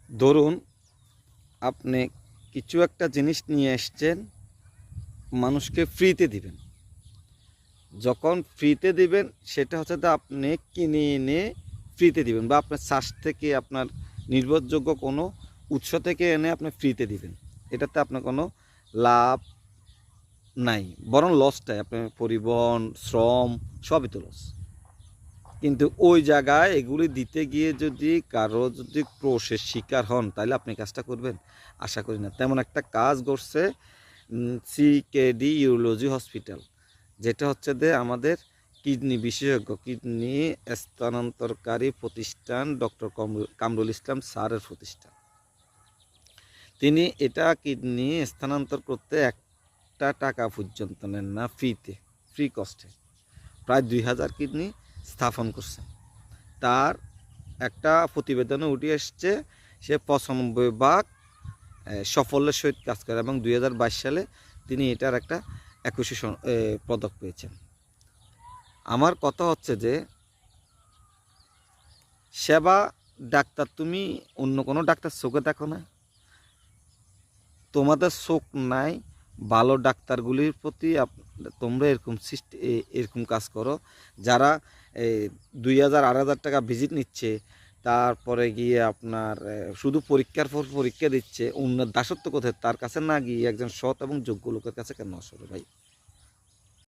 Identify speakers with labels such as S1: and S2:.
S1: ধরুন আপনি কিছু একটা জিনিস নিয়ে এসছেন, মানুষকে ফ্রিতে দিবেন। যখন ফ্রিতে দিবেন সেটা হচ্ছে যে আপনি কিনে এনে ফ্রিতে দিবেন, বা আপনার চাষ থেকে আপনার নির্ভরযোগ্য কোনো উৎস থেকে এনে আপনি ফ্রিতে দিবেন। এটাতে আপনার কোনো লাভ নাই, বরং লসটাই। আপনার পরিবহন, শ্রম সবই তো লস। কিন্তু ওই জায়গায় এগুলি দিতে গিয়ে যদি কারো যদি ক্রোশের শিকার হন, তাহলে আপনি কাজটা করবেন? আশা করি না। তেমন একটা কাজ করছে সিকেডি ইউরোলজি হসপিটাল, যেটা হচ্ছে যে আমাদের কিডনি বিশেষজ্ঞ, কিডনি স্থানান্তরকারী প্রতিষ্ঠান ডক্টর কামরুল ইসলাম স্যারের প্রতিষ্ঠান। তিনি এটা কিডনি স্থানান্তর করতে একটা টাকা পর্যন্ত নেন না, ফ্রি কস্টে প্রায় 2000 কিডনি স্থাপন করছে। তার একটা প্রতিবেদনে উঠে এসছে সে 95 ভাগ সাফল্যের সহিত কাজ করে, এবং 2022 সালে তিনি এটার একটা 21 পদক পেয়েছেন। আমার কথা হচ্ছে যে সেবা ডাক্তার, তুমি অন্য কোনো ডাক্তার চোখে দেখো না? তোমাদের চোখ নাই ভালো ডাক্তারগুলির প্রতি? তোমরা এরকম কাজ করো, যারা 2000-2500 টাকা ভিজিট নিচ্ছে, তারপরে গিয়ে আপনার শুধু পরীক্ষার পর পরীক্ষা দিচ্ছে। অন্য দাসত্ব কোথায়? তার কাছে না গিয়ে একজন সৎ এবং যোগ্য লোকের কাছে কেন আসলে ভাই?